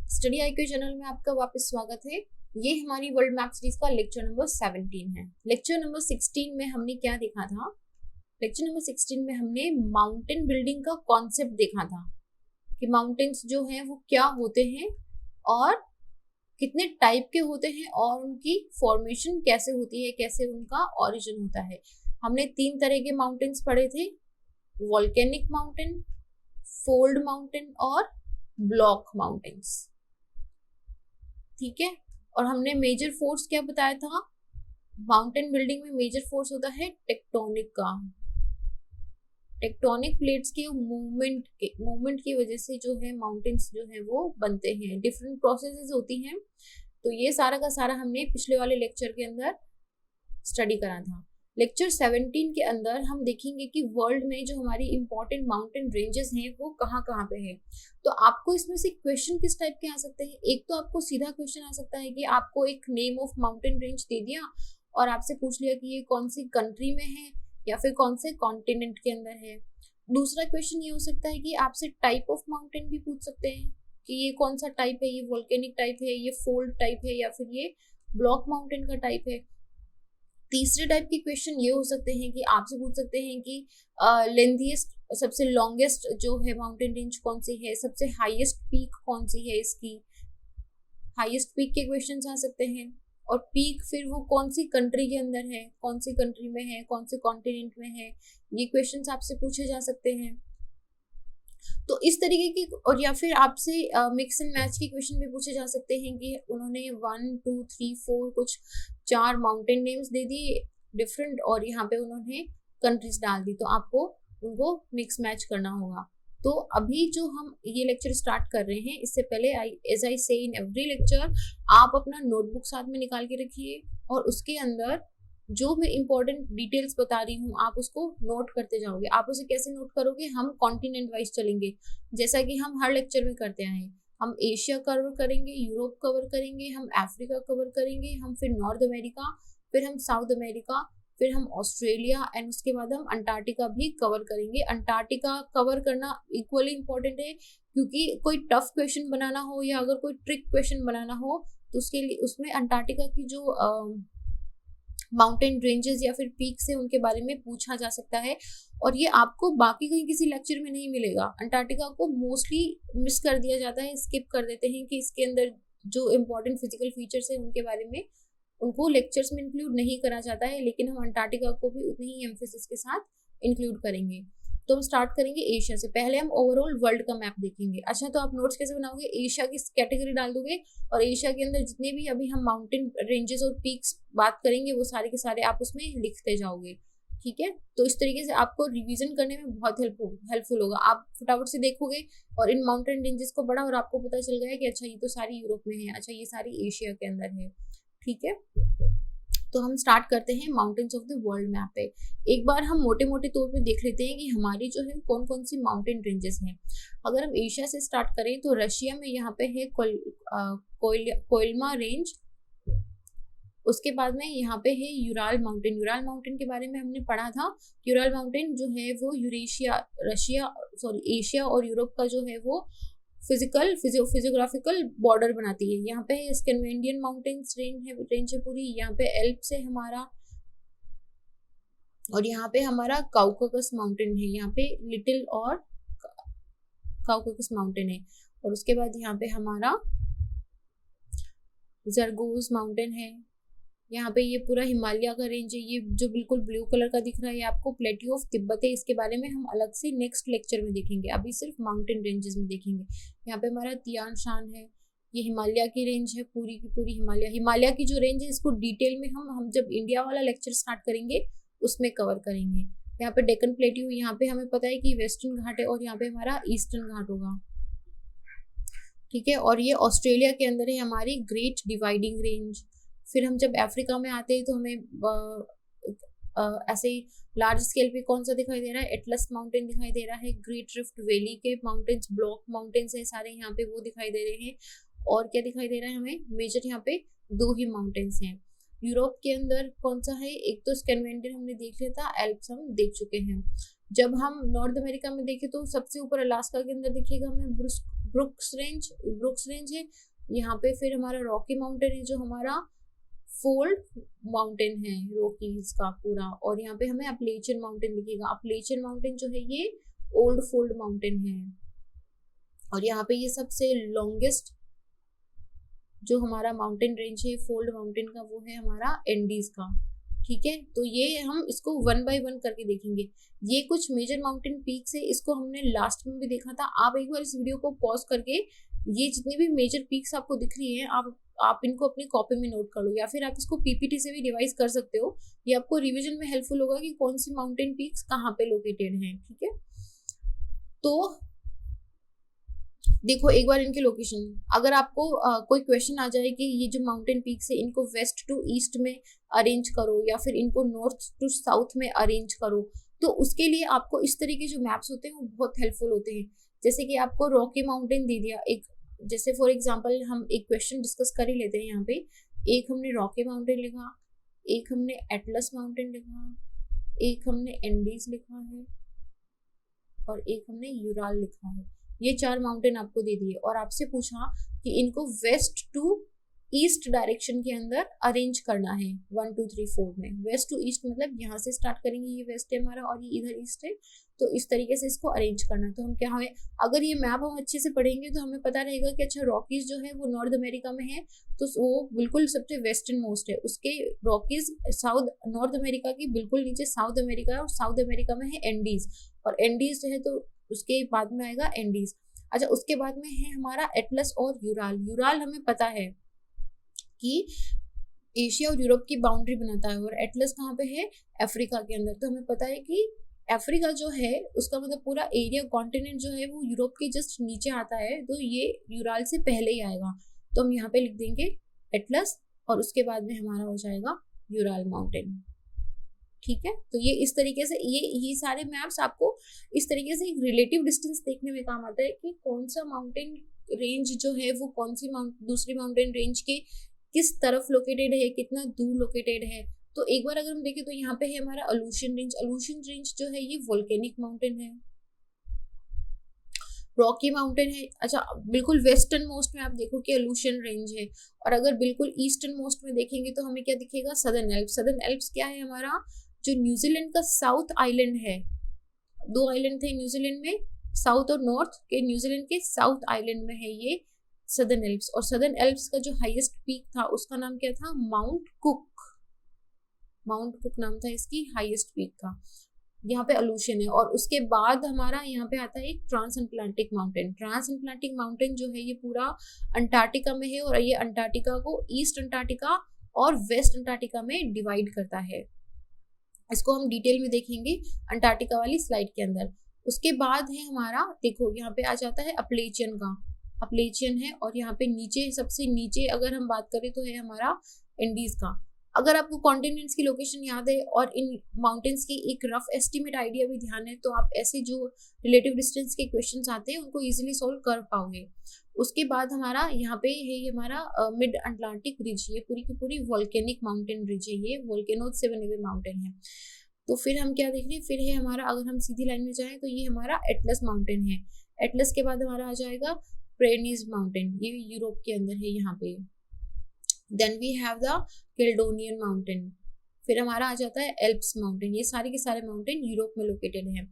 Study IQ channel में आपका वापस स्वागत है। ये हमारी वर्ल्ड मैप सीरीज का लेक्चर नंबर 17 है। लेक्चर नंबर 16 में हमने क्या देखा था? लेक्चर नंबर 16 में हमने माउंटेन बिल्डिंग का कॉन्सेप्ट देखा था कि माउंटेन्स जो हैं वो क्या होते हैं और कितने टाइप के होते हैं और उनकी फॉर्मेशन कैसे होती है, कैसे उनका ओरिजिन होता है। हमने 3 तरह के माउंटेन्स पढ़े थे, वॉल्केनिक माउंटेन, फोल्ड माउंटेन और ब्लॉक माउंटेन्स। ठीक है, और हमने मेजर फोर्स क्या बताया था? माउंटेन बिल्डिंग में मेजर फोर्स होता है टेक्टोनिक का। टेक्टोनिक प्लेट्स के मूवमेंट की वजह से जो है माउंटेन्स जो है वो बनते हैं, डिफरेंट प्रोसेसेस होती हैं। तो ये सारा का सारा हमने पिछले वाले लेक्चर के अंदर स्टडी करा था। लेक्चर 17 के अंदर हम देखेंगे कि वर्ल्ड में जो हमारी इंपॉर्टेंट माउंटेन रेंजेस हैं वो कहाँ कहाँ पे हैं। तो आपको इसमें से क्वेश्चन किस टाइप के आ सकते हैं? एक तो आपको सीधा क्वेश्चन आ सकता है कि आपको एक नेम ऑफ माउंटेन रेंज दे दिया और आपसे पूछ लिया कि ये कौन सी कंट्री में है या फिर कौन से कॉन्टिनेंट के अंदर है। दूसरा क्वेश्चन ये हो सकता है कि आपसे टाइप ऑफ माउंटेन भी पूछ सकते हैं कि ये कौन सा टाइप है, ये वोल्केनिक टाइप है, ये फोल्ड टाइप है या फिर ये ब्लॉक माउंटेन का टाइप है। तीसरे टाइप के क्वेश्चन ये हो सकते हैं कि आपसे पूछ सकते हैं कि लेंथीएस्ट, सबसे लॉन्गेस्ट जो है माउंटेन रेंज कौन सी है, सबसे हाईएस्ट पीक कौन सी है, इसकी हाईएस्ट पीक के क्वेश्चन आ सकते हैं। और पीक फिर वो कौन सी कंट्री के अंदर है, कौन सी कंट्री में है, कौन से कॉन्टिनेंट में है, ये क्वेश्चन आपसे पूछे जा सकते हैं। तो इस तरीके की, और या फिर आपसे मिक्स एंड मैच के क्वेश्चन भी पूछे जा सकते हैं कि उन्होंने 1 2 3 4 कुछ 4 माउंटेन नेम्स दे दिए डिफरेंट और यहाँ पे उन्होंने कंट्रीज डाल दी, तो आपको उनको मिक्स मैच करना होगा। तो अभी जो हम ये लेक्चर स्टार्ट कर रहे हैं, इससे पहले एज आई से इन एवरी लेक्चर, आप अपना नोटबुक साथ में निकाल के रखिए और उसके अंदर जो मैं इंपॉर्टेंट डिटेल्स बता रही हूँ आप उसको नोट करते जाओगे। आप उसे कैसे नोट करोगे? हम कॉन्टिनेंट वाइज चलेंगे, जैसा कि हम हर लेक्चर में करते आए हैं। हम एशिया कवर करेंगे, यूरोप कवर करेंगे, हम अफ्रीका कवर करेंगे, हम फिर नॉर्थ अमेरिका, फिर हम साउथ अमेरिका, फिर हम ऑस्ट्रेलिया एंड उसके बाद हम अंटार्कटिका भी कवर करेंगे। अंटार्कटिका कवर करना इक्वली इंपॉर्टेंट है, क्योंकि कोई टफ क्वेश्चन बनाना हो या अगर कोई ट्रिक क्वेश्चन बनाना हो तो उसके लिए उसमें अंटार्कटिका की जो माउंटेन रेंजेस या फिर पीक्स है उनके बारे में पूछा जा सकता है। और ये आपको बाकी कहीं किसी लेक्चर में नहीं मिलेगा। अंटार्कटिका को मोस्टली मिस कर दिया जाता है, स्किप कर देते हैं कि इसके अंदर जो इम्पोर्टेंट फिजिकल फीचर्स है उनके बारे में उनको लेक्चर्स में इंक्लूड नहीं करा जाता है, लेकिन हम अंटार्कटिका को भी उतनी ही एम्फेसिस के साथ इंक्लूड करेंगे। तो हम स्टार्ट करेंगे एशिया से। पहले हम ओवरऑल वर्ल्ड का मैप देखेंगे। अच्छा, तो आप नोट्स कैसे बनाओगे? एशिया की कैटेगरी डाल दोगे और एशिया के अंदर जितने भी अभी हम माउंटेन रेंजेस और पीक्स बात करेंगे वो सारे के सारे आप उसमें लिखते जाओगे। ठीक है, तो इस तरीके से आपको रिवीजन करने में बहुत हेल्पफुल होगा। आप फटाफट से देखोगे और इन माउंटेन रेंजेस को पढ़ा और आपको पता चल गया कि अच्छा ये तो सारी यूरोप में है, अच्छा ये सारी एशिया के अंदर है। ठीक है, तो हम स्टार्ट करते हैं mountains of the world map पे। एक बार हम मोटे मोटे तौर पे देख लेते हैं कि हमारी जो है कौन कौन सी माउंटेन रेंजेस हैं। अगर हम एशिया से स्टार्ट करें तो रशिया में यहाँ पे है कोइलमा रेंज। उसके बाद में यहाँ पे है यूराल माउंटेन। यूराल माउंटेन के बारे में हमने पढ़ा था। यूराल माउंटेन जो है वो एशिया और यूरोप का जो है वो फिजियोग्राफिकल बॉर्डर बनाती है। यहाँ पे स्कैंडिनेवियन माउंटेन्स रेंज है पूरी। यहाँ पे एल्प्स है हमारा, और यहाँ पे हमारा काउकासस माउंटेन है। यहाँ पे लिटिल और काउकासस माउंटेन है। और उसके बाद यहाँ पे हमारा जरगोज माउंटेन है। यहाँ पे ये पूरा हिमालय का रेंज है। ये जो बिल्कुल ब्लू कलर का दिख रहा है आपको प्लेट्यू ऑफ तिब्बत है। इसके बारे में हम अलग से नेक्स्ट लेक्चर में देखेंगे, अभी सिर्फ माउंटेन रेंजेस में देखेंगे। यहाँ पे हमारा तियान शान है, ये हिमालय की रेंज है पूरी की पूरी। हिमालय की जो रेंज है इसको डिटेल में हम जब इंडिया वाला लेक्चर स्टार्ट करेंगे उसमें कवर करेंगे। यहाँ पे डेक्कन प्लेट्यू, यहाँ पे हमें पता है कि वेस्टर्न घाट है और यहाँ पे हमारा ईस्टर्न घाट होगा। ठीक है, और ये ऑस्ट्रेलिया के अंदर है हमारी ग्रेट डिवाइडिंग रेंज। फिर हम जब अफ्रीका में आते हैं तो हमें ऐसे ही लार्ज स्केल पे कौन सा दिखाई दे रहा है? एटलस माउंटेन दिखाई दे रहा है। ग्रेट रिफ्ट वैली के माउंटेन्स, ब्लॉक माउंटेन्स है सारे यहाँ पे, वो दिखाई दे रहे हैं। और क्या दिखाई दे रहा है हमें? मेजर यहाँ पे 2 ही माउंटेन्स हैं। यूरोप के अंदर कौन सा है? एक तो स्कैंडिनेवियन हमने देख लिया था, एल्प्स हम देख चुके हैं। जब हम नॉर्थ अमेरिका में देखें तो सबसे ऊपर अलास्का के अंदर देखिएगा हमें ब्रुक्स रेंज है। यहाँ पे फिर हमारा रॉकी माउंटेन है जो हमारा फोल्ड माउंटेन है रॉकीज का पूरा, और यहाँ पे हमें अपलेचियन माउंटेन दिखेगा। अपलेचियन माउंटेन जो है ये ओल्ड फोल्ड माउंटेन है, और यहाँ पे ये सबसे लॉन्गेस्ट जो हमारा माउंटेन रेंज है फोल्ड माउंटेन का वो है हमारा एंडीज का। ठीक है, तो ये हम इसको 1 बाय 1 करके देखेंगे। ये कुछ मेजर माउंटेन पीक्स है, इसको हमने लास्ट में भी देखा था। आप एक बार इस वीडियो को पॉज करके ये जितनी भी मेजर पीक्स आपको दिख रही है आप इनको अपनी कॉपी में नोट कर लो, या फिर आप इसको पीपीटी से भी रिवाइज कर सकते हो। ये आपको रिवीजन में हेल्पफुल होगा कि कौन सी माउंटेन पीक्स कहाँ पे लोकेटेड हैं। ठीक है, तो देखो एक बार इनके लोकेशन, अगर आपको कोई क्वेश्चन आ जाए कि ये जो माउंटेन पीक्स है इनको वेस्ट टू ईस्ट में अरेंज करो या फिर इनको नॉर्थ टू साउथ में अरेंज करो, तो उसके लिए आपको इस तरीके जो मैप्स होते हैं वो बहुत हेल्पफुल होते हैं। जैसे कि आपको रॉकी माउंटेन दे दिया एक, जैसे फॉर एग्जांपल हम एक क्वेश्चन डिस्कस कर ही लेते हैं। यहाँ पे एक हमने रॉकी माउंटेन लिखा, एक हमने एटलस माउंटेन लिखा, एक हमने एंडीज लिखा है, और एक हमने यूराल लिखा है। ये 4 माउंटेन आपको दे दिए और आपसे पूछा कि इनको वेस्ट टू ईस्ट डायरेक्शन के अंदर अरेंज करना है 1 2 3 4 में। वेस्ट टू ईस्ट मतलब यहाँ से स्टार्ट करेंगे, ये वेस्ट है हमारा और ये इधर ईस्ट है, तो इस तरीके से इसको अरेंज करना है। तो हम क्या हमें अगर ये मैप हम अच्छे से पढ़ेंगे तो हमें पता रहेगा कि अच्छा रॉकीज जो है वो नॉर्थ अमेरिका में है, तो वो बिल्कुल सबसे वेस्टर्न मोस्ट है। उसके रॉकीज साउथ नॉर्थ अमेरिका की बिल्कुल नीचे साउथ अमेरिका है, और साउथ अमेरिका में है एंडीज, और एंडीज जो है तो उसके बाद में आएगा एंडीज। अच्छा, उसके बाद में है हमारा एटलस और यूराल। यूराल हमें पता है कि एशिया और यूरोप की बाउंड्री बनाता है, और एटलस कहाँ पे है, अफ्रीका के अंदर। तो हमें पता है कि अफ्रीका जो है उसका मतलब पूरा एरिया कॉन्टिनेंट जो है वो यूरोप के जस्ट नीचे आता है, तो ये यूराल से पहले ही आएगा। तो हम यहाँ पे लिख देंगे एटलस, और उसके बाद में हमारा हो जाएगा यूराल माउंटेन। ठीक है, तो ये इस तरीके से ये सारे मैप्स आपको इस तरीके से एक रिलेटिव डिस्टेंस देखने में काम आता है कि कौन सा माउंटेन रेंज जो है वो कौन सी दूसरी माउंटेन रेंज के किस तरफ लोकेटेड है, कितना दूर लोकेटेड है। तो एक बार अगर हम देखें तो यहाँ पे है हमारा अल्यूशियन रेंज। अल्यूशियन रेंज जो है ये वोल्केनिक माउंटेन है, रॉकी माउंटेन है। अच्छा, बिल्कुल वेस्टर्न मोस्ट में आप देखो कि अल्यूशियन रेंज है, और अगर बिल्कुल ईस्टर्न मोस्ट में देखेंगे तो हमें क्या दिखेगा, सदर्न एल्प्स। सदर्न एल्प्स क्या है हमारा, जो न्यूजीलैंड का साउथ आइलैंड है। 2 आइलैंड थे न्यूजीलैंड में, साउथ और नॉर्थ के। न्यूजीलैंड के साउथ आइलैंड में है ये सदर्न एल्प्स, और सदर्न एल्प्स का जो हाईएस्ट पीक था उसका नाम क्या था, माउंट कुक। माउंट कुक नाम था इसकी हाईएस्ट पीक का। यहाँ पे अल्यूशियन है, और उसके बाद हमारा यहाँ पे आता है एक trans Atlantic mountain. Trans Atlantic mountain जो है ये पूरा अंटार्कटिका में है, और ये अंटार्कटिका को ईस्ट अंटार्कटिका और वेस्ट अंटार्कटिका में डिवाइड करता है। इसको हम डिटेल में देखेंगे अंटार्कटिका वाली स्लाइड के अंदर। उसके बाद है हमारा, देखो यहाँ पे आ जाता है अपलेचियन का। अपलेचियन है, और यहाँ पे नीचे सबसे नीचे अगर हम बात करें तो है हमारा एंडीज का। अगर आपको कॉन्टिनेंट्स की लोकेशन याद है और इन माउंटेन्स की एक रफ एस्टिमेट आइडिया भी ध्यान है, तो आप ऐसे जो रिलेटिव डिस्टेंस के क्वेश्चंस आते हैं उनको इजीली सॉल्व कर पाओगे। उसके बाद हमारा यहाँ पे है ये हमारा मिड अटलांटिक रिज। ये पूरी की पूरी वोल्केनिक माउंटेन रिज है, ये वोल्केनोज से बने हुए माउंटेन है। तो फिर हम क्या देख रहे हैं, फिर है हमारा, अगर हम सीधी लाइन में जाएं तो ये हमारा एटलस माउंटेन है। एटलस के बाद हमारा आ जाएगा प्रेनीज माउंटेन, ये यूरोप के अंदर है यहाँ पे। Then we have the Caledonian mountain. फिर हमारा आ जाता है एल्प्स माउंटेन। ये सारे के सारे माउंटेन यूरोप में लोकेटेड हैं।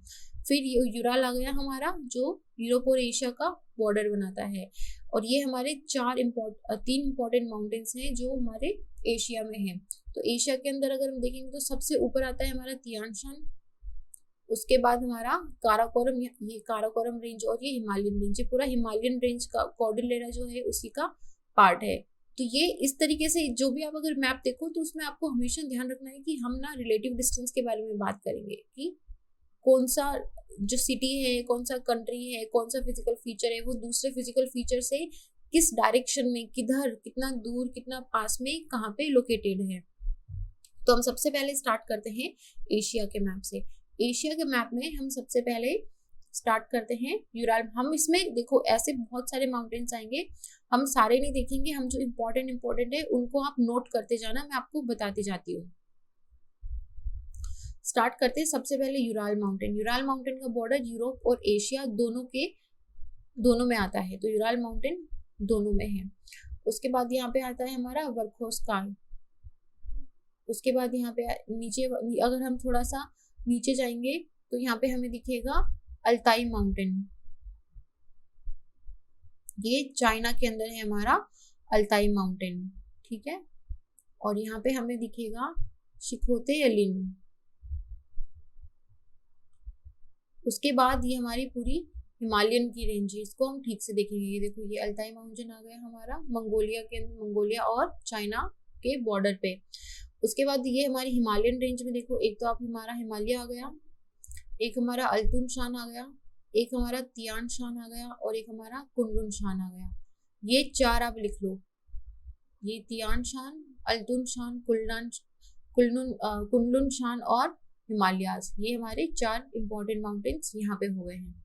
फिर यूराल आ गया हमारा, जो यूरोप और एशिया का बॉर्डर बनाता है, और ये हमारे 3 इंपॉर्टेंट माउंटेन्स हैं जो हमारे एशिया में हैं। तो एशिया के अंदर अगर हम देखेंगे तो सबसे ऊपर आता है हमारा तियान शान, उसके बाद हमारा काराकोरम, ये काराकोरम रेंज, और ये हिमालयन रेंज। ये पूरा हिमालयन रेंज का कॉर्डिलेरा जो है उसी का पार्ट है। तो ये इस तरीके से जो भी आप अगर मैप देखो तो उसमें आपको हमेशा ध्यान रखना है कि हम ना रिलेटिव डिस्टेंस के बारे में बात करेंगे कि कौन सा जो सिटी है, कौन सा कंट्री है, कौन सा फिजिकल फीचर है वो दूसरे फिजिकल फीचर से किस डायरेक्शन में, किधर, कितना दूर, कितना पास में, कहाँ पे लोकेटेड है। तो हम सबसे पहले स्टार्ट करते हैं एशिया के मैप से। एशिया के मैप में हम सबसे पहले स्टार्ट करते हैं यूराल। हम इसमें देखो ऐसे बहुत सारे माउंटेन्स आएंगे, हम सारे नहीं देखेंगे, हम जो इम्पोर्टेंट है उनको आप नोट करते जाना, मैं आपको बताती जाती हूँ। स्टार्ट करते हैं सबसे पहले यूराल माउंटेन। यूराल माउंटेन का बॉर्डर यूरोप और एशिया दोनों के दोनों में आता है, तो यूराल माउंटेन दोनों में है। उसके बाद यहाँ पे आता है हमारा वर्खोस्काय। उसके बाद यहाँ पे नीचे अगर हम थोड़ा सा नीचे जाएंगे तो यहाँ पे हमें दिखेगा अल्ताई माउंटेन। ये चाइना के अंदर है हमारा अल्ताई माउंटेन, ठीक है। और यहाँ पे हमें दिखेगा शिखोते एलिन। उसके बाद ये हमारी पूरी हिमालयन की रेंज है, इसको हम ठीक से देखेंगे। ये देखो, ये अल्ताई माउंटेन आ गया हमारा मंगोलिया के अंदर, मंगोलिया और चाइना के बॉर्डर पे। उसके बाद ये हमारी हिमालयन रेंज में देखो, एक तो आप हमारा हिमालय आ गया, एक हमारा अल्तुन शान आ गया, एक हमारा तियान शान आ गया और एक हमारा कुनलुन शान आ गया। ये चार आप लिख लो, ये तियान शान, अल्तुन शान, कुनलुन शान और हिमालयाज, ये हमारे चार इंपॉर्टेंट माउंटेन्स यहाँ पे हुए हैं।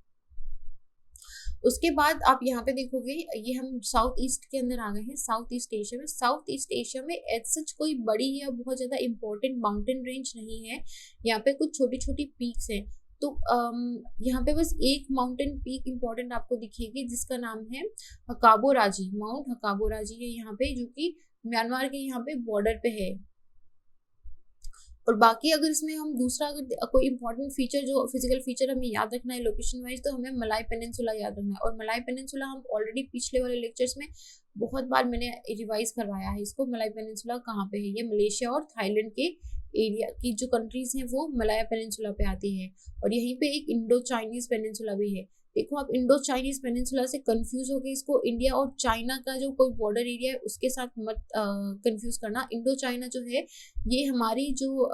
उसके बाद आप यहाँ पे देखोगे, ये हम साउथ ईस्ट के अंदर आ गए हैं, साउथ ईस्ट एशिया में। साउथ ईस्ट एशिया में एज सच कोई बड़ी या बहुत ज़्यादा इंपॉर्टेंट माउंटेन रेंज नहीं है, यहाँ पे कुछ छोटी छोटी पीक्स हैं। तो यहाँ पे बस एक माउंटेन पीक इंपॉर्टेंट आपको दिखेगी जिसका नाम है हकाबो राजी, माउंट हकाबो राजी है यहाँ पे, जो कि म्यांमार के यहाँ पे बॉर्डर पे है। और बाकी अगर इसमें हम दूसरा अगर कोई इंपॉर्टेंट फीचर, जो फिजिकल फीचर हमें याद रखना है लोकेशन वाइज, तो हमें मलाई पेनिनसुला याद रखना है। और मलाई पेनिनसुला हम ऑलरेडी पिछले वाले लेक्चर्स में बहुत बार मैंने रिवाइज करवाया है इसको। मलाई पेनिनसुला कहाँ पे है? ये मलेशिया और थाईलैंड के एरिया की जो कंट्रीज हैं वो मलाया पेनिनसुला पे आती है। और यहीं पे एक इंडो चाइनीज पेनिनसुला भी है। देखो, आप इंडो चाइनीज पेनिनसुला से कंफ्यूज हो गए, इसको इंडिया और चाइना का जो कोई बॉर्डर एरिया है उसके साथ मत कंफ्यूज करना। इंडो चाइना जो है ये हमारी जो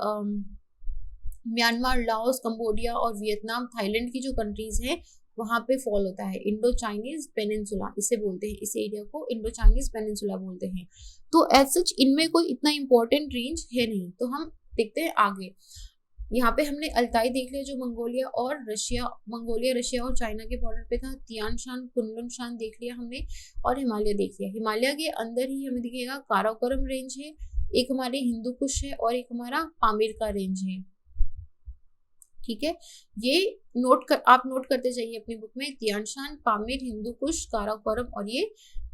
म्यांमार, लाओस, कंबोडिया और वियतनाम, थाईलैंड की जो कंट्रीज हैं वहां पे फॉल होता है। इंडो चाइनीज पेनिनसुला इसे बोलते हैं, इस एरिया को इंडो चाइनीज पेनिनसुला बोलते हैं। तो एज सच इनमें कोई इतना इंपॉर्टेंट रेंज है नहीं। तो हम देखते हैं आगे। यहाँ पे हमने अल्ताई देख लिया जो मंगोलिया और रशिया और चाइना के बॉर्डर पे था। तियान शान, कुनलुन शान देख लिया हमने और हिमालय देख लिया। हिमालय के अंदर ही हमें दिखेगा काराकोरम रेंज है, एक हमारे हिंदू कुश है और एक हमारा पामीर का रेंज है, ठीक है। ये आप नोट करते जाइए अपनी बुक में, तियान शान, पामीर, हिंदू कुश, काराकोरम और ये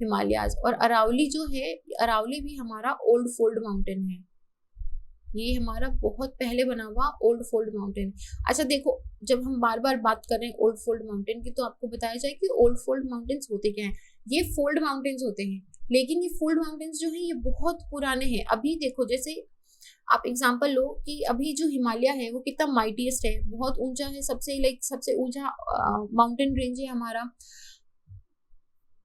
हिमालयाज। और अरावली जो है, अरावली भी हमारा ओल्ड फोल्ड माउंटेन है। ये हमारा बहुत पहले बना हुआ ओल्ड फोल्ड माउंटेन। अच्छा देखो, जब हम बार बार बात कर रहे हैं ओल्ड फोल्ड माउंटेन की, तो आपको बताया जाए कि ओल्ड फोल्ड माउंटेन्स होते क्या हैं। ये फोल्ड माउंटेन्स होते हैं, लेकिन ये फोल्ड माउंटेन्स जो है ये बहुत पुराने हैं। अभी देखो, जैसे आप एग्जांपल लो कि अभी जो हिमालय है वो कितना माइटीएस्ट है, बहुत ऊंचा है, सबसे ऊंचा माउंटेन रेंज है हमारा।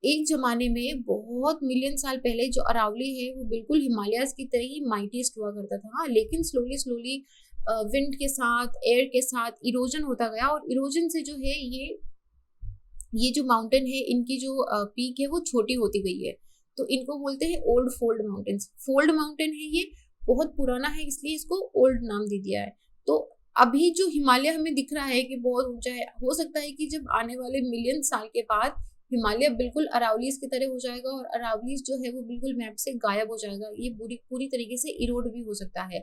एक जमाने में बहुत मिलियन साल पहले जो अरावली है वो बिल्कुल हिमालयाज की तरह ही माइटीएस्ट हुआ करता था। हाँ, लेकिन स्लोली विंड के साथ, एयर के साथ इरोजन होता गया और इरोजन से जो है ये जो माउंटेन है, इनकी जो पीक है वो छोटी होती गई है। तो इनको बोलते हैं old fold mountains. Fold mountain है ये, बहुत पुराना है, इसलिए इसको ओल्ड नाम दे दिया है। तो अभी जो हिमालय हमें दिख रहा है कि बहुत ऊंचा है, हो सकता है कि जब आने वाले मिलियन साल के बाद हिमालय बिल्कुल अरावलीज की तरह हो जाएगा और अरावलीज जो है वो बिल्कुल मैप से गायब हो जाएगा, ये पूरी तरीके से इरोड भी हो सकता है।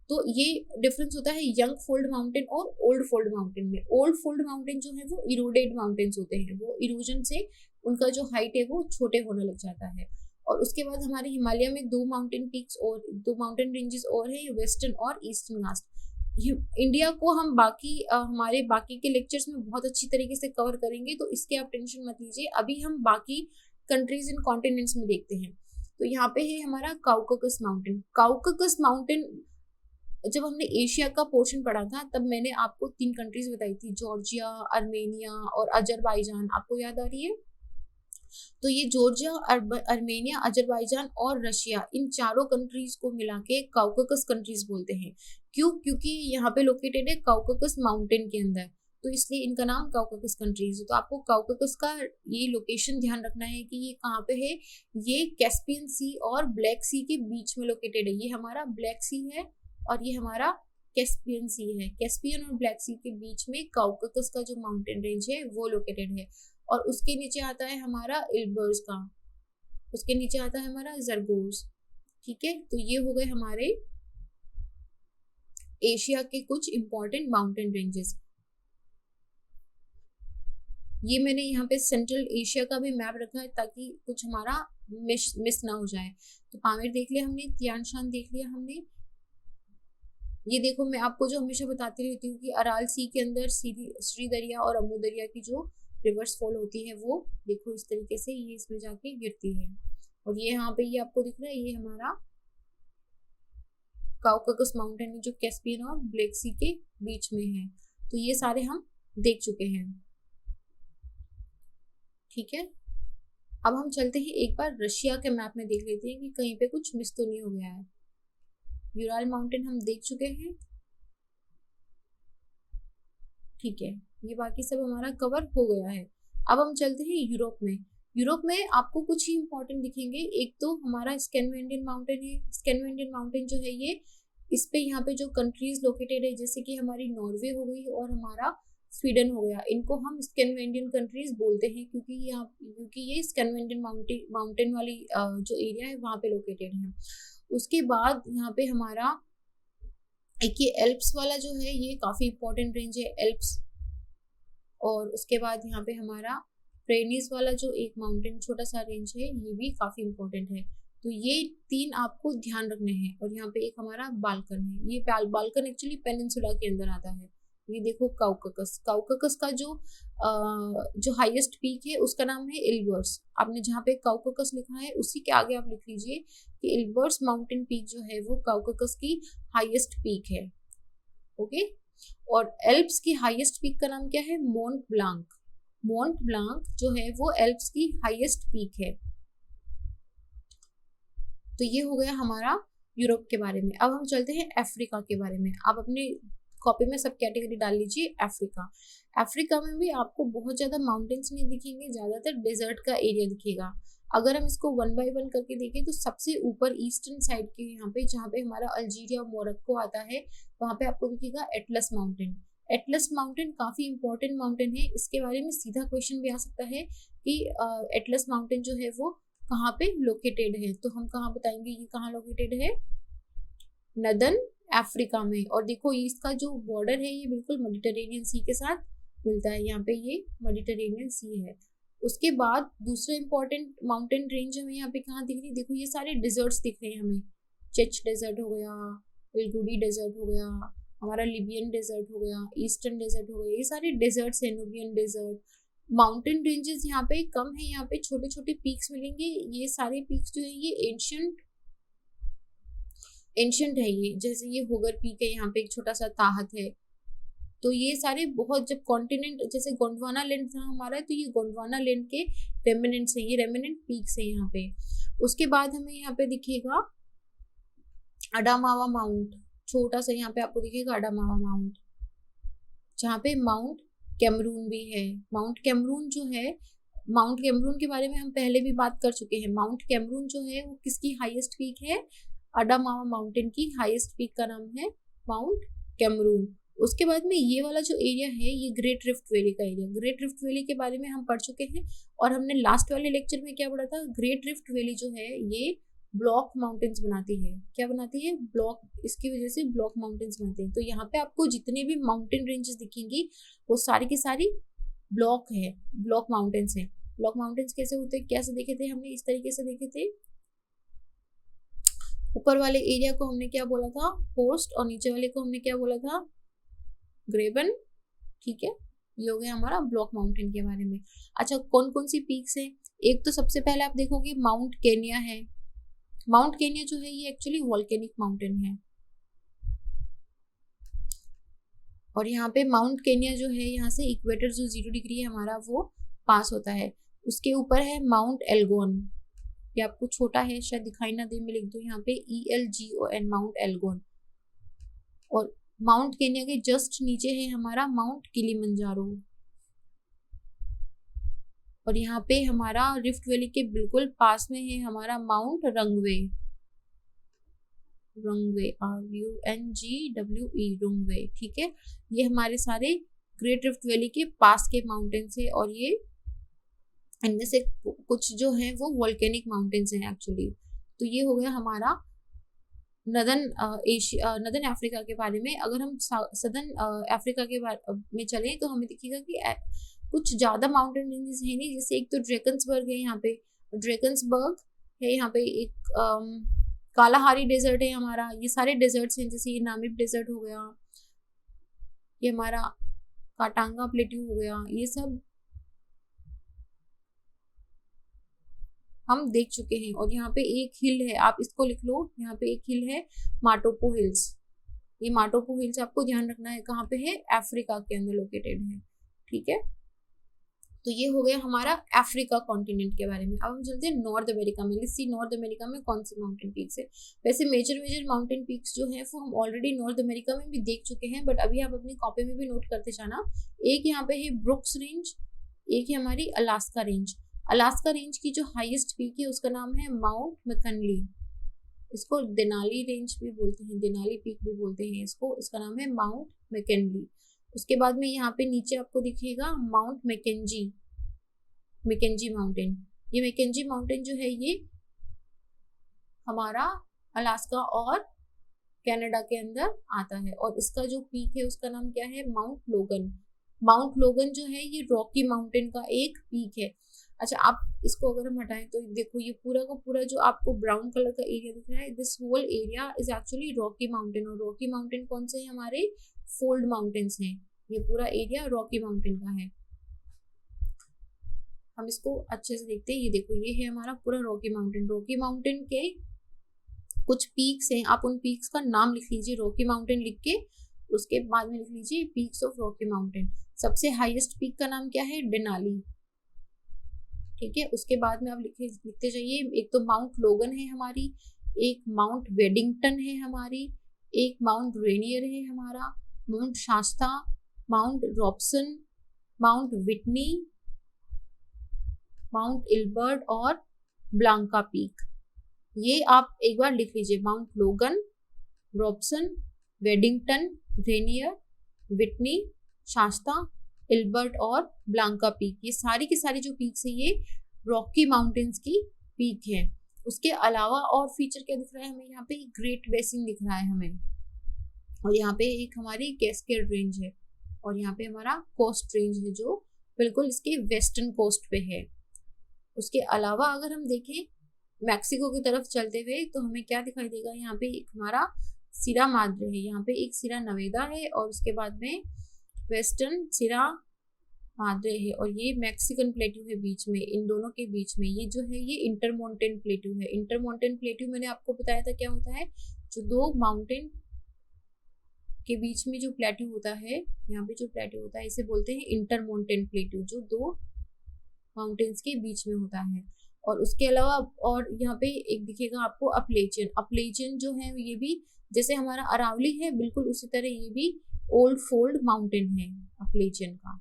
तो ये डिफरेंस होता है यंग फोल्ड माउंटेन और ओल्ड फोल्ड माउंटेन में। ओल्ड फोल्ड माउंटेन जो है वो इरोडेड माउंटेन्स होते हैं, वो इरोजन से उनका जो हाइट है वो छोटे होने लग जाता है। और उसके बाद हमारे हिमालय में दो माउंटेन रेंजेस और है, वेस्टर्न और ईस्टर्न घाट। इंडिया को हम हमारे बाकी के लेक्चर्स में बहुत अच्छी तरीके से कवर करेंगे, तो इसके आप टेंशन मत लीजिए। अभी हम बाकी कंट्रीज एंड कॉन्टिनेंट्स में देखते हैं। तो यहाँ पे है हमारा काउकाकस माउंटेन। काउकाकस माउंटेन जब हमने एशिया का पोर्शन पढ़ा था तब मैंने आपको 3 कंट्रीज बताई थी, जॉर्जिया, अर्मेनिया और अजरबैजान। आपको याद आ रही है? तो ये जॉर्जिया, अर्मेनिया, अजरबैजान और रशिया, इन चारों कंट्रीज को मिला के काउकाकस कंट्रीज बोलते हैं। क्यों? क्योंकि यहाँ पे लोकेटेड है काउकाकस माउंटेन के अंदर, तो इसलिए इनका नाम काउकाकस कंट्रीज है। तो आपको काउकाकस का ये लोकेशन ध्यान रखना है कि ये कहाँ पे है। ये कैस्पियन सी और ब्लैक सी के बीच में लोकेटेड है। ये हमारा ब्लैक सी है और ये हमारा कैस्पियन सी है। कैस्पियन और ब्लैक सी के बीच में काउकाकस का जो माउंटेन रेंज है वो लोकेटेड है। और उसके नीचे आता है हमारा इल्बर्स का, उसके नीचे आता है हमारा जरगोज, ठीक है। तो ये हो गए हमारे एशिया के कुछ इंपॉर्टेंट माउंटेन रेंजेस। ये मैंने यहाँ पे सेंट्रल एशिया का भी मैप रखा है ताकि कुछ हमारा मिस ना हो जाए। तो पामीर देख लिया हमने, तियान शान देख लिया हमने। ये देखो, मैं आपको जो हमेशा बताती रहती हूँ कि अराल सी के अंदर श्री दरिया और अमू दरिया की जो रिवर्स फॉल होती है वो देखो इस तरीके से ये इसमें जाके गिरती है। और ये यहाँ पे ये आपको दिख रहा है, ये हमारा काउकाकस माउंटेन है जो कैस्पियन और ब्लैक सी के बीच में है। तो ये सारे हम देख चुके हैं, ठीक है। अब हम चलते हैं एक बार रशिया के मैप में देख लेते हैं कि कहीं पे कुछ मिस तो नहीं हो गया है। यूराल माउंटेन हम देख चुके हैं, ठीक है, ये बाकी सब हमारा कवर हो गया है। अब हम चलते हैं यूरोप में। यूरोप में आपको कुछ ही इंपॉर्टेंट दिखेंगे। एक तो हमारा स्कैनडिनेवियन माउंटेन है। स्कैनडिनेवियन माउंटेन जो है ये, इस पे यहाँ पे जो कंट्रीज लोकेटेड है जैसे कि हमारी नॉर्वे हो गई और हमारा स्वीडन हो गया, इनको हम स्कैनडिनेवियन कंट्रीज बोलते हैं क्योंकि ये स्कैनडिनेवियन माउंटेन वाली जो एरिया है वहाँ पे लोकेटेड है। उसके बाद यहाँ पे हमारा एक ये एल्प्स वाला जो है ये काफी इंपॉर्टेंट रेंज है, एल्प्स। और उसके बाद यहाँ पे हमारा प्रेनीज वाला जो एक माउंटेन छोटा सा रेंज है ये भी काफी इंपॉर्टेंट है। तो ये 3 आपको ध्यान रखने हैं। और यहाँ पे एक हमारा बाल्कन है, ये बाल्कन एक्चुअली पेनिनसुला के अंदर आता है। ये देखो काउकाकस का जो हाईएस्ट पीक है उसका नाम है इल्बर्स। आपने जहाँ पे काउकाकस लिखा है उसी के आगे आप लिख लीजिए कि इल्बर्स माउंटेन पीक जो है वो काउकाकस की हाईएस्ट पीक है, ओके। और एल्प्स की हाईएस्ट पीक का नाम क्या है? मोंट ब्लांक। मोंट ब्लांक जो है वो एल्प्स की हाईएस्ट पीक है। तो ये हो गया हमारा यूरोप के बारे में। अब हम चलते हैं अफ्रीका के बारे में। आप अपने कॉपी में सब कैटेगरी डाल लीजिए। अफ्रीका में भी आपको बहुत ज्यादा माउंटेन्स नहीं दिखेंगे, ज्यादातर डेजर्ट का एरिया दिखेगा। अगर हम इसको 1 बाय 1 करके देखें तो सबसे ऊपर ईस्टर्न साइड के यहाँ पे जहाँ पे हमारा अल्जीरिया और मोरक्को आता है वहाँ पे आपको दिखेगा एटलस माउंटेन। एटलस माउंटेन काफी इंपॉर्टेंट माउंटेन है, इसके बारे में सीधा क्वेश्चन भी आ सकता है कि एटलस माउंटेन जो है वो कहाँ पे लोकेटेड है। तो हम कहाँ बताएंगे ये कहाँ लोकेटेड है? नदर्न अफ्रीका में। और देखो इसका जो बॉर्डर है ये बिल्कुल मेडिटेरेनियन सी के साथ मिलता है, यहाँ पे ये मेडिटेरेनियन सी है। उसके बाद दूसरा इंपॉर्टेंट माउंटेन रेंज हमें यहाँ पे कहाँ दिख रही है? देखो ये सारे डिजर्ट्स दिख रहे हैं हमें। चेच डेजर्ट हो गया, इलगुडी डेजर्ट हो गया, हमारा लिबियन डेजर्ट हो गया, ईस्टर्न डेजर्ट हो गया, ये सारे डेजर्ट्स है। Nubian desert. माउंटेन रेंजेस यहाँ पे कम है, यहाँ पे छोटे छोटे पीक्स मिलेंगे। ये सारे पीक्स जो है ये एंशियंट है। ये जैसे ये होगर पीक है, यहाँ पे एक छोटा सा ताहत है। तो ये सारे बहुत, जब कॉन्टिनेंट जैसे गोंडवाना लैंड था हमारा, तो ये गोंडवाना लैंड के रेमिनेंट्स है, ये रेमिनेंट पीक्स है यहाँ पे। उसके बाद हमें यहाँ पे दिखेगा अडामावा माउंट, छोटा सा यहाँ पे आपको दिखेगा अडामावा माउंट, जहाँ पे माउंट कैमरून भी है। माउंट कैमरून जो है, माउंट कैमरून के बारे में हम पहले भी बात कर चुके हैं। माउंट कैमरून जो है वो किसकी हाईएस्ट पीक है? अडामावा माउंटेन की हाईएस्ट पीक का नाम है माउंट कैमरून। उसके बाद में ये वाला जो एरिया है ये ग्रेट रिफ्ट वैली का एरिया। ग्रेट रिफ्ट वैली के बारे में हम पढ़ चुके हैं और हमने लास्ट वाले लेक्चर में क्या पढ़ा था? ग्रेट रिफ्ट वैली जो है ये ब्लॉक माउंटेन्स बनाती है। क्या बनाती है? ब्लॉक, इसकी वजह से ब्लॉक माउंटेन्स बनते हैं। तो यहाँ पे आपको जितने भी माउंटेन रेंजेस दिखेंगी वो सारी की सारी ब्लॉक है, ब्लॉक माउंटेन्स है। ब्लॉक माउंटेन्स कैसे होते हैं, कैसे देखे थे हमने? इस तरीके से देखे थे। ऊपर वाले एरिया को हमने क्या बोला था? होस्ट, और नीचे वाले को हमने क्या बोला था? ग्रेबन, ठीक है। ये हो गया हमारा ब्लॉक माउंटेन के बारे में। अच्छा, कौन कौन सी पीक्स है? एक तो सबसे पहले आप देखोगे माउंट केनिया है। माउंट केनिया जो है ये एक्चुअली वॉल्केनिक माउंटेन है। और यहाँ पे माउंट केनिया जो है, यहाँ से इक्वेटर जो 0 डिग्री है हमारा वो पास होता है। उसके ऊपर है माउंट एल्गोन, ये आपको छोटा है शायद दिखाई ना दे, मैं लिख दूं यहाँ पे ELGON, माउंट एल्गोन। और माउंट केनिया के जस्ट नीचे है हमारा माउंट किलिमंजारो। और यहाँ पे हमारा रिफ्ट वैली के बिल्कुल पास में है हमारा माउंट रंगवे, RUNGWE, रुंगवे, ठीक है। ये हमारे सारे ग्रेट रिफ्ट वैली के पास के माउंटेन्स है। और ये इनमें से कुछ जो है वो वॉल्केनिक माउंटेन्स हैं एक्चुअली। तो ये हो गया हमारा नदर्न अफ्रीका के बारे में। अगर हम सदर्न अफ्रीका के बारे में चलें तो हमें दिखेगा कि कुछ ज़्यादा माउंटेन रेंजेस है नहीं, जैसे एक तो ड्रैकन्सबर्ग है यहाँ पे, ड्रैकन्सबर्ग है यहाँ पे, एक कालाहारी डेजर्ट है हमारा, ये सारे डेजर्ट्स हैं, जैसे ये नामिब डेजर्ट हो गया, ये हमारा काटांगा प्लेट्यू हो गया, ये सब हम देख चुके हैं। और यहाँ पे एक हिल है, आप इसको लिख लो, यहाँ पे एक हिल है माटोपो हिल्स, ये माटोपो हिल्स आपको ध्यान रखना है कहाँ पे है, अफ्रीका के अंदर लोकेटेड है, ठीक है। तो ये हो गया हमारा अफ्रीका कॉन्टिनेंट के बारे में। अब हम चलते हैं नॉर्थ अमेरिका में। लेट्स सी नॉर्थ अमेरिका में कौन सी माउंटेन पीक्स है। वैसे मेजर माउंटेन पीक्स जो है वो हम ऑलरेडी नॉर्थ अमेरिका में भी देख चुके हैं, बट अभी आप अपनी कॉपी में भी नोट करते जाना। एक यहाँ पे है ब्रुक्स रेंज, एक है हमारी अलास्का रेंज। अलास्का रेंज की जो हाईएस्ट पीक है उसका नाम है माउंट मैकनली, इसको देनाली रेंज भी बोलते हैं, देनाली पीक भी बोलते हैं इसको, इसका नाम है माउंट मैकनली। उसके बाद में यहाँ पे नीचे आपको दिखेगा माउंट मैकेंजी, मैकेंजी माउंटेन। ये मैकेंजी माउंटेन जो है ये हमारा अलास्का और कनाडा के अंदर आता है, और इसका जो पीक है उसका नाम क्या है, माउंट लोगन। माउंट लोगन जो है ये रॉकी माउंटेन का एक पीक है। अच्छा, आप इसको अगर हम हटाएं तो देखो ये पूरा का पूरा जो आपको ब्राउन कलर का एरिया दिख रहा है, this whole area is actually Rocky mountain. और रॉकी माउंटेन कौन से हैं, हमारे फोल्ड माउंटेन्स हैं। ये पूरा एरिया रॉकी माउंटेन का है। हम इसको अच्छे से देखते हैं, ये देखो ये है हमारा पूरा रॉकी माउंटेन। रॉकी माउंटेन के कुछ पीक्स हैं, आप उन पीक्स का नाम लिख लीजिए, रॉकी माउंटेन लिख के उसके बाद में लिख लीजिए पीक्स ऑफ रॉकी माउंटेन। सबसे हाईएस्ट पीक का नाम क्या है, डेनाली, ठीक है। उसके बाद में आप लिखते जाइए, एक तो माउंट लोगन है हमारी, एक माउंट वेडिंगटन है हमारी, एक माउंट रेनियर है हमारा, Mount Shasta, Mount Robson, Mount Whitney, Mount Elbert और ब्लांका पीक। ये आप एक बार लिख लीजिए, Mount Logan, Robson, Waddington, Rainier, Whitney, Shasta, Elbert और ब्लांका पीक। ये सारी की सारी जो पीक्स है ये रॉकी माउंटेन्स की पीक है। उसके अलावा और फीचर क्या दिख रहा है हमें, यहाँ पे ग्रेट बेसिन दिख रहा है हमें, और यहाँ पे एक हमारी कैस्केड रेंज है, और यहाँ पे हमारा कोस्ट रेंज है जो बिल्कुल इसके वेस्टर्न कोस्ट पे है। उसके अलावा अगर हम देखें मैक्सिको की तरफ चलते हुए तो हमें क्या दिखाई देगा, यहाँ पे एक हमारा सिरा माद्रे है, यहाँ पे एक सिरा नवेदा है, और उसके बाद में वेस्टर्न सिरा माद्रे है, और ये मैक्सिकन प्लेट्यू है बीच में, इन दोनों के बीच में ये जो है ये इंटरमोंटेन प्लेट्यू है। इंटरमोंटेन प्लेट्यू मैंने आपको बताया था क्या होता है, जो दो माउंटेन के बीच में जो प्लेट्यू होता है, यहाँ पे जो प्लेट्यू होता है इसे बोलते हैं इंटरमोंटेन प्लेट्यू, जो दो माउंटेन्स के बीच में होता है। और उसके अलावा और यहाँ पे एक दिखेगा आपको अपलेचियन। अपलेचियन जो है ये भी जैसे हमारा अरावली है बिल्कुल उसी तरह ये भी ओल्ड फोल्ड माउंटेन है अपलेचियन का,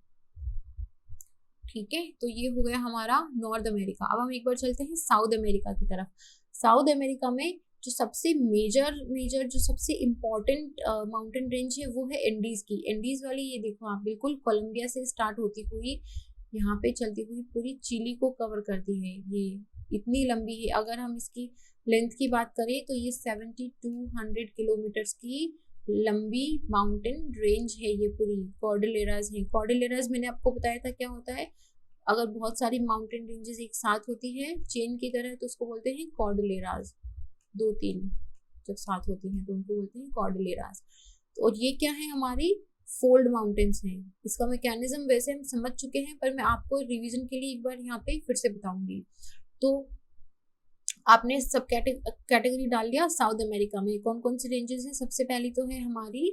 ठीक है। तो ये हो गया हमारा नॉर्थ अमेरिका। अब हम एक बार चलते हैं साउथ अमेरिका की तरफ। साउथ अमेरिका में जो सबसे मेजर जो सबसे इम्पोर्टेंट माउंटेन रेंज है वो है एंडीज की। एंडीज वाली ये देखो आप, बिल्कुल कोलंबिया से स्टार्ट होती हुई यहाँ पे चलती हुई पूरी चिली को कवर करती है। ये इतनी लंबी है, अगर हम इसकी लेंथ की बात करें तो ये 7200 किलोमीटर्स की लंबी माउंटेन रेंज है। ये पूरी कॉर्डिलेराज है। कॉर्डिलेराज मैंने आपको बताया था क्या होता है, अगर बहुत सारी माउंटेन रेंजेस एक साथ होती है चेन की तरह तो उसको बोलते हैं कॉर्डिलेराज। 2-3 जब साथ होती हैं तो उनको बोलते हैं कॉर्डिलेराज। तो और ये क्या है, हमारी फोल्ड माउंटेन्स हैं। इसका मैकेनिज्म वैसे हम समझ चुके हैं, पर मैं आपको रिवीजन के लिए एक बार यहाँ पे फिर से बताऊंगी। तो आपने सब कैटेगरी डाल दिया। साउथ अमेरिका में कौन कौन सी रेंजेस हैं, सबसे पहली तो है हमारी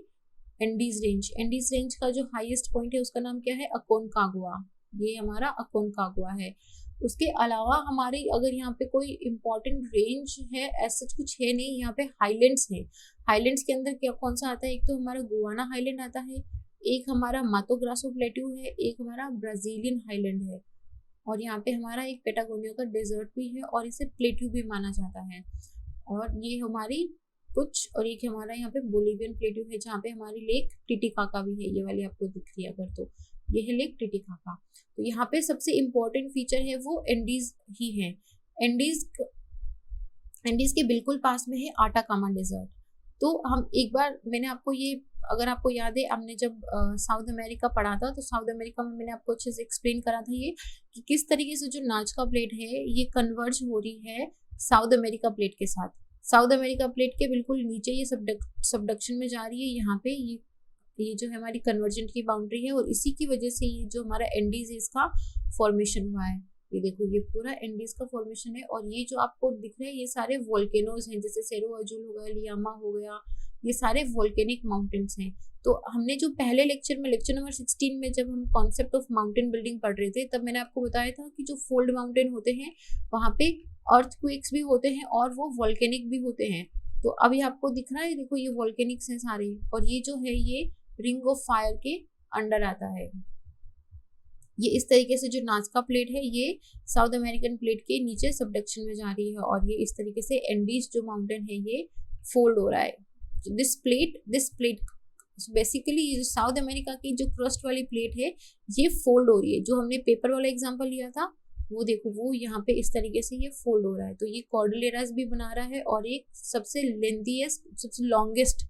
एंडीज रेंज। एंडीज रेंज का जो हाईएस्ट पॉइंट है उसका नाम क्या है, अकोनकागुआ। ये हमारा अकोनकागुआ है। उसके अलावा हमारी अगर यहाँ पे कोई इम्पोर्टेंट रेंज है ऐसा कुछ है नहीं, यहाँ पे हाईलैंड्स है। हाईलैंड्स के अंदर क्या कौन सा आता है, एक तो हमारा गुआना हाईलैंड आता है, एक हमारा मातो ग्रासो प्लेट्यू है, एक हमारा ब्राजीलियन हाईलैंड है, और यहाँ पे हमारा एक पेटागोनिया का डेजर्ट भी है और इसे प्लेट्यू भी माना जाता है। और ये हमारी कुछ, और एक हमारा यहाँ पे बोलिवियन प्लेट्यू है जहाँ पे हमारी लेक टिटिकाका भी है। ये वाली आपको दिख रही है अगर, तो ये है लेक टिटिकाका। तो यहाँ पे सबसे इम्पोर्टेंट फीचर है वो एंडीज ही है। एंडीज के बिल्कुल पास में है आटाकामा डेजर्ट। तो हम एक बार मैंने आपको ये अगर आपको याद है, हमने जब साउथ अमेरिका पढ़ा था, तो साउथ अमेरिका में मैंने आपको अच्छे से एक्सप्लेन करा था ये कि किस तरीके से जो नाजका प्लेट है ये कन्वर्ज हो रही है साउथ अमेरिका प्लेट के साथ। साउथ अमेरिका प्लेट के बिल्कुल नीचे ये सबडक्शन में जा रही है, यहाँ पे ये जो है हमारी कन्वर्जेंट की बाउंड्री है, और इसी की वजह से ये जो हमारा एंडीज है इसका फॉर्मेशन हुआ है। ये देखो, ये पूरा एंडीज का फॉर्मेशन है, और ये जो आपको दिख रहे हैं ये सारे वोल्केनोज हैं, जैसे सेरो अजुल हो गया, लियामा हो गया, ये सारे वोल्केनिक माउंटेन्स हैं। तो हमने जो पहले लेक्चर में, लेक्चर नंबर 16 में, जब हम कॉन्सेप्ट ऑफ माउंटेन बिल्डिंग पढ़ रहे थे, तब मैंने आपको बताया था कि जो फोल्ड माउंटेन होते हैं वहाँ पे अर्थक्वेक्स भी होते हैं और वो वोल्केनिक भी होते हैं। तो अभी आपको दिख रहा है, देखो ये वोल्केनिक्स हैं सारे, और ये जो है ये रिंग ऑफ फायर के अंडर आता है। ये इस तरीके से जो नाजका प्लेट है ये साउथ अमेरिकन प्लेट के नीचे सबडक्शन में जा रही है, और ये इस तरीके से एंडीज जो माउंटेन है ये फोल्ड हो रहा है। दिस प्लेट बेसिकली ये जो साउथ अमेरिका की जो क्रस्ट वाली प्लेट है ये फोल्ड हो रही है। जो हमने पेपर वाला एग्जांपल लिया था वो देखो, वो यहाँ पे इस तरीके से ये फोल्ड हो रहा है। तो ये कॉर्डिलेरास भी बना रहा है और एक सबसे लेंथीएस्ट, सबसे लॉन्गेस्ट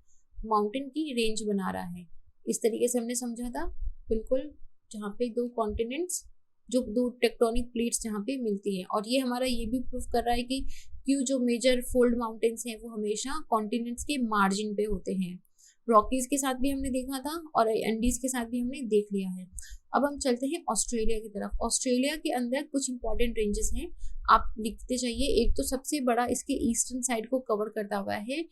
माउंटेन की रेंज बना रहा है। इस तरीके से हमने समझा था, बिल्कुल, जहाँ पे दो कॉन्टिनेंट्स, जो दो टेक्टोनिक प्लेट्स जहाँ पे मिलती है। और ये हमारा ये भी प्रूफ कर रहा है कि क्यों जो मेजर फोल्ड माउंटेन्स हैं वो हमेशा कॉन्टिनेंट्स के मार्जिन पे होते हैं। रॉकीज के साथ भी हमने देखा था और एंडीज के साथ भी हमने देख लिया है। अब हम चलते हैं ऑस्ट्रेलिया की तरफ। ऑस्ट्रेलिया के अंदर कुछ इंपॉर्टेंट रेंजेस हैं, आप लिखते जाइए। एक तो सबसे बड़ा इसके ईस्टर्न साइड को कवर करता हुआ है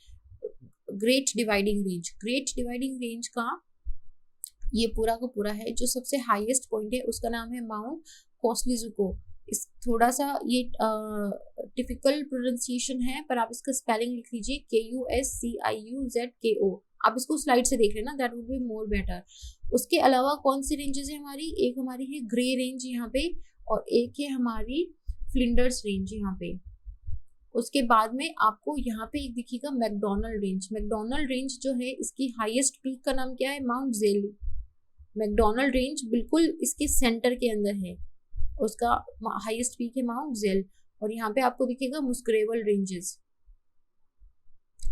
great dividing range. Great dividing range का ये पूरा का पूरा है, जो सबसे हाईएस्ट पॉइंट है उसका नाम है माउंट कोस्लिजुको। इस थोड़ा सा ये टिपिकल प्रोनाउंसिएशन है, पर आप इसका स्पेलिंग लिख लीजिए KUSCIUZKO। आप इसको स्लाइड से देख लेना, that would be more better. उसके अलावा कौन सी रेंजेस है हमारी? एक हमारी है ग्रे रेंज यहाँ पे, और एक है हमारी फ्लिंडर्स रेंज यहाँ पे। उसके बाद में आपको यहाँ पे एक दिखेगा मैकडोनल्ड रेंज। मैकडोनल्ड रेंज जो है इसकी हाईएस्ट पीक का नाम क्या है? Mount jail. मैकडोनल्ड रेंज बिल्कुल इसके सेंटर के अंदर है, उसका हाईएस्ट पीक है माउंट जेल। और यहाँ पे आपको दिखेगा मुस्ग्रेवल रेंजेस,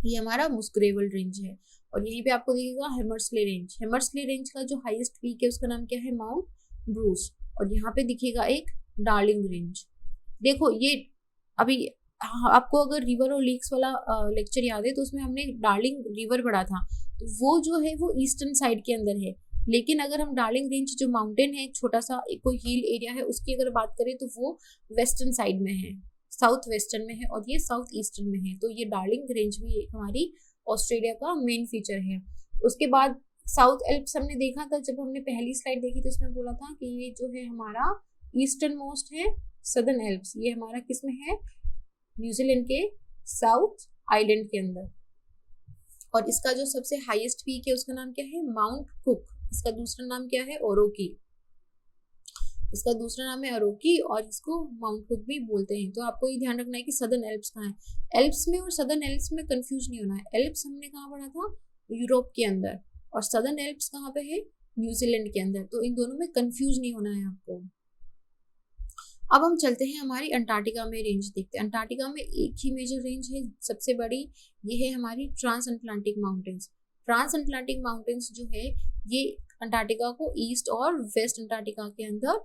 ये हमारा मुस्ग्रेवल रेंज है। और यहीं पे आपको दिखेगा हेमर्सले रेंज। हेमर्सले रेंज का जो हाईएस्ट पीक है उसका नाम क्या है? Mount Bruce. और यहाँ पे दिखेगा एक डार्लिंग रेंज। देखो ये अभी आपको अगर रिवर और लेक्स वाला लेक्चर याद है तो उसमें हमने डार्लिंग रिवर पढ़ा था, तो वो जो है वो ईस्टर्न साइड के अंदर है। लेकिन अगर हम डार्लिंग रेंज जो माउंटेन है, छोटा सा एक कोई हिल एरिया है, उसकी अगर बात करें तो वो वेस्टर्न साइड में है, साउथ वेस्टर्न में है, और ये साउथ ईस्टर्न में है। तो ये डार्लिंग रेंज भी एक हमारी ऑस्ट्रेलिया का मेन फीचर है। उसके बाद साउथ एल्प्स हमने देखा था, जब हमने पहली स्लाइड देखी तो उसमें बोला था कि ये जो है हमारा ईस्टर्न मोस्ट है सदर्न एल्प्स। ये हमारा किस में है? न्यूजीलैंड के साउथ आइलैंड के अंदर। और इसका जो सबसे हाईएस्ट पीक है उसका नाम क्या है? Mount cook. इसका दूसरा नाम क्या है? ओरोकी। इसका दूसरा नाम है अरोकी, और इसको माउंट कुक भी बोलते हैं। तो आपको ये ध्यान रखना है कि सदर्न एल्प्स कहाँ है। एल्प्स में और सदर्न एल्प्स में कंफ्यूज नहीं होना है। एल्प्स हमने कहाँ पढ़ा था? यूरोप के अंदर। और सदर्न एल्प्स कहाँ पे है? न्यूजीलैंड के अंदर। तो इन दोनों में कंफ्यूज नहीं होना है आपको। अब हम चलते हैं हमारी अंटार्कटिका में रेंज देखते हैं। अंटार्कटिका में एक ही मेजर रेंज है सबसे बड़ी, ये है हमारी trans Atlantic mountains. Trans Atlantic mountains जो है ये अंटार्कटिका को ईस्ट और वेस्ट अंटार्कटिका के अंदर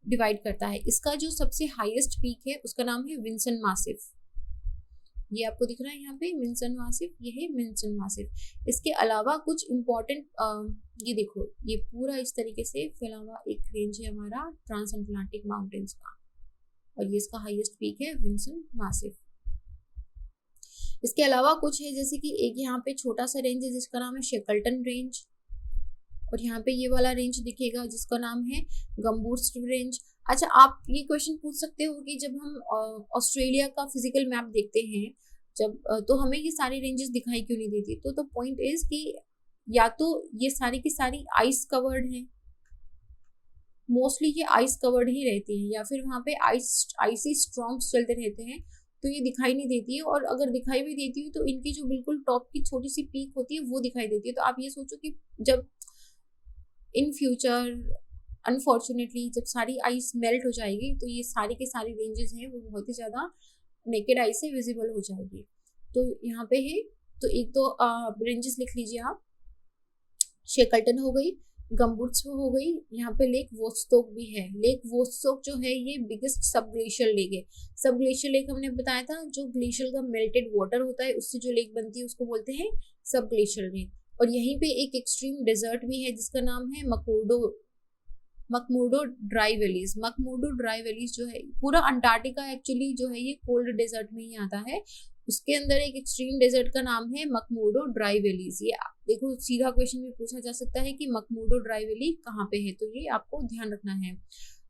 डिवाइड करता है। इसका जो सबसे हाईएस्ट पीक है उसका नाम है विंसन मासिफ। ये आपको दिख रहा है यहाँ पे विंसन मासिफ, ये है विंसन मासिफ। इसके अलावा कुछ इंपॉर्टेंट, ये देखो ये पूरा इस तरीके से फैला हुआ एक रेंज है हमारा ट्रांस अटलांटिक माउंटेन्स का, और ये इसका हाईएस्ट पीक है विंसन मासिफ। इसके अलावा कुछ है, जैसे कि एक यहाँ पे छोटा सा रेंज है जिसका नाम है शेकल्टन रेंज, और यहाँ पे ये वाला रेंज दिखेगा जिसका नाम है गम्बूर्स्ट रेंज। अच्छा, आप ये क्वेश्चन पूछ सकते हो कि जब हम ऑस्ट्रेलिया का फिजिकल मैप देखते हैं जब, तो हमें ये सारी रेंजेस दिखाई क्यों नहीं देती? तो द पॉइंट इज कि या तो ये सारी की सारी आइस कवर्ड है, मोस्टली ये आइस कवर्ड ही रहती है, या फिर वहाँ पे आइसी स्टॉर्म्स चलते रहते हैं, तो ये दिखाई नहीं देती है। और अगर दिखाई भी देती है तो इनकी जो बिल्कुल टॉप की छोटी सी पीक होती है वो दिखाई देती है। तो आप ये सोचो कि जब इन फ्यूचर अनफॉर्चुनेटली जब सारी आइस मेल्ट हो जाएगी तो ये सारी के सारी रेंजेस हैं वो बहुत ही ज़्यादा नेकेड आई से विजिबल हो जाएगी। तो यहाँ पे है, तो एक तो रेंजेस लिख लीजिए आप, शेकल्टन हो गई, गम्बुट्स हो गई, यहाँ पे लेक वोस्टोक भी है। लेक वोस्टोक जो है ये बिगेस्ट सब ग्लेशियर लेक है। सब ग्लेशियर लेक हमने बताया था, जो ग्लेशियर का मेल्टेड वाटर होता है उससे जो लेक बनती है उसको बोलते हैं सब ग्लेशियर लेक। और यहीं पे एक एक्सट्रीम डेजर्ट भी है जिसका नाम है मकमुर्डो ड्राई वैलीज। मकमुर्डो ड्राई वैलीज जो है पूरा अंटार्कटिका एक्चुअली जो है ये कोल्ड डेजर्ट में ही आता है। उसके अंदर एक एक्सट्रीम डेजर्ट का नाम है मकमुर्डो ड्राई वैलीज। ये देखो सीधा क्वेश्चन भी पूछा जा सकता है कि मकमुर्डो ड्राई वैली कहाँ पे है, तो ये आपको ध्यान रखना है।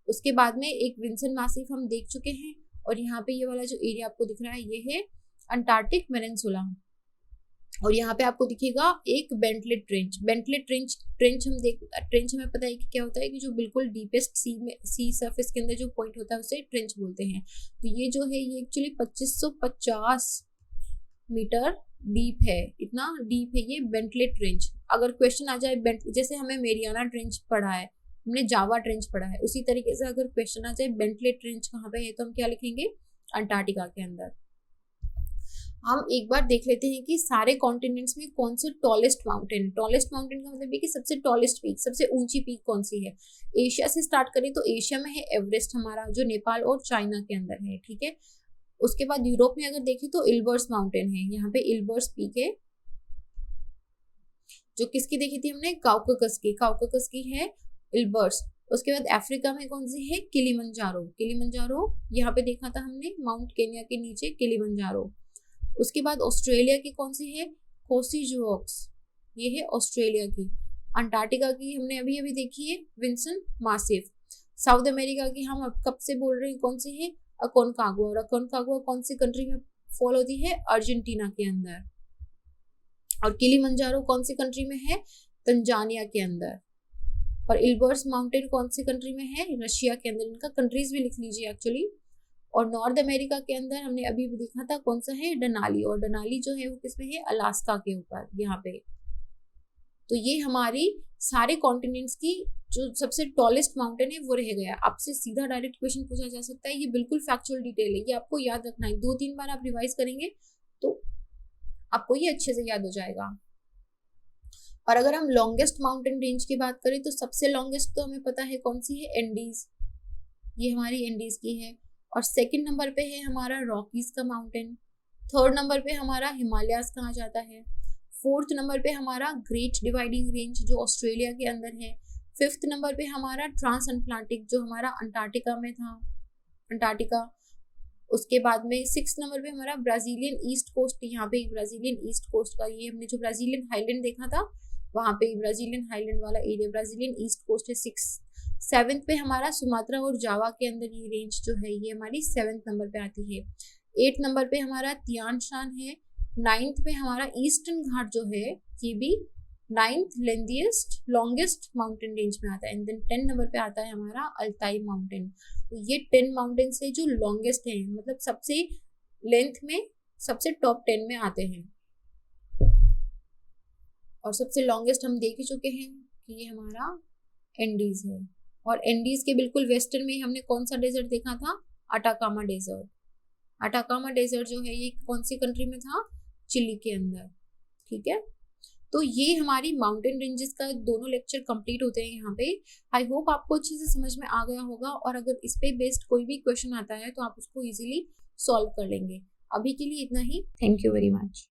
उसके बाद में एक विंसन मासिफ हम देख चुके हैं, और यहाँ पे ये वाला जो एरिया आपको दिख रहा है ये है अंटार्कटिक पेनिनसुला। और यहाँ पे आपको दिखेगा एक बेंटलेट ट्रेंच। बेंटलेट ट्रेंच हमें पता है कि क्या होता है कि जो बिल्कुल डीपेस्ट सी सरफेस के अंदर जो पॉइंट होता है उसे ट्रेंच बोलते हैं। तो ये जो है ये एक्चुअली 2550 मीटर डीप है, इतना डीप है ये बेंटलेट ट्रेंच। अगर क्वेश्चन आ जाए जैसे हमें मेरियाना ट्रेंच पढ़ा है, हमने जावा ट्रेंच पढ़ा है, उसी तरीके से अगर क्वेश्चन आ जाए बेंटलेट ट्रेंच कहाँ पे है तो हम क्या लिखेंगे, अंटार्कटिका के अंदर। हम एक बार देख लेते हैं कि सारे कॉन्टिनेंट्स में कौन से टॉलेस्ट माउंटेन का मतलब है कि सबसे टॉलेस्ट पीक, सबसे ऊंची पीक कौन सी है। एशिया से स्टार्ट करें तो एशिया में है एवरेस्ट हमारा, जो नेपाल और चाइना के अंदर है, ठीक है। उसके बाद यूरोप में अगर देखें तो इल्बर्स माउंटेन है, यहाँ पे इल्बर्स पीक है जो किसकी देखी थी हमने, काउकाकस की है इल्बर्स। उसके बाद अफ्रीका में कौन सी है, किलिमंजारो यहाँ पे देखा था हमने, माउंट केन्या के नीचे किलिमंजारो। उसके बाद ऑस्ट्रेलिया की कौन सी है, कोसीजुऑक्स, ये है ऑस्ट्रेलिया की। अंटार्कटिका की हमने अभी अभी देखी है विंसन मासिफ। साउथ अमेरिका की हम अब कब से बोल रहे हैं कौन सी है, अकोनकागुआ। और अकोनकागुआ कौन सी कंट्री में फॉल होती है, अर्जेंटीना के अंदर। और किलिमंजारो कौन सी कंट्री में है, तंजानिया के अंदर। और इल्बर्स माउंटेन कौन सी कंट्री में है, रशिया के अंदर। इनका कंट्रीज भी लिख लीजिए एक्चुअली। और नॉर्थ अमेरिका के अंदर हमने अभी भी देखा था कौन सा है, डनाली। और डनाली जो है वो किसमें है, अलास्का के ऊपर यहाँ पे। तो ये हमारी सारे कॉन्टिनेंट्स की जो सबसे टॉलेस्ट माउंटेन है वो रह गया। आपसे सीधा डायरेक्ट क्वेश्चन पूछा जा सकता है, ये बिल्कुल फैक्चुअल डिटेल है, ये आपको याद रखना है। 2-3 बार आप रिवाइज करेंगे तो आपको ये अच्छे से याद हो जाएगा। और अगर हम लॉन्गेस्ट माउंटेन रेंज की बात करें तो सबसे लॉन्गेस्ट तो हमें पता है कौन सी है, एंडीज। ये हमारी एंडीज की है। और सेकंड नंबर पे है हमारा रॉकीज का माउंटेन। थर्ड नंबर पे हमारा हिमालयास कहा जाता है। फोर्थ नंबर पे हमारा ग्रेट डिवाइडिंग रेंज जो ऑस्ट्रेलिया के अंदर है। फिफ्थ नंबर पे हमारा ट्रांस अटलांटिक जो हमारा अंटार्कटिका में था, अंटार्कटिका। उसके बाद में 6 नंबर पे हमारा ब्राजीलियन ईस्ट कोस्ट, यहाँ पे ब्राजीलियन ईस्ट कोस्ट का, ये हमने जो ब्राजीलियन हाईलैंड देखा था वहाँ पे ब्राजीलियन हाईलैंड वाला एरिया, ब्राजीलियन ईस्ट कोस्ट है 6। 7th पे हमारा सुमात्रा और जावा के अंदर ये रेंज जो है ये हमारी 7th नंबर पे आती है। 8th नंबर पे हमारा तियान शान है। 9th पे हमारा ईस्टर्न घाट जो है ये भी 9th लॉन्गेस्ट माउंटेन रेंज में आता है। एंड देन 10 नंबर पे आता है हमारा अल्ताई माउंटेन। तो ये 10 माउंटेन से जो लॉन्गेस्ट है, मतलब सबसे लेंथ में सबसे टॉप 10 में आते हैं। और सबसे लॉन्गेस्ट हम देख ही चुके हैं कि ये हमारा एंडीज है। और एंडीज के बिल्कुल वेस्टर्न में हमने कौन सा डेजर्ट देखा था, अटाकामा डेजर्ट। अटाकामा डेजर्ट जो है ये कौन सी कंट्री में था, चिली के अंदर, ठीक है। तो ये हमारी माउंटेन रेंजेस का दोनों लेक्चर कंप्लीट होते हैं यहाँ पे। आई होप आपको अच्छे से समझ में आ गया होगा। और अगर इस पे बेस्ड कोई भी क्वेश्चन आता है तो आप उसको इजीली सॉल्व कर लेंगे। अभी के लिए इतना ही। Thank you very much.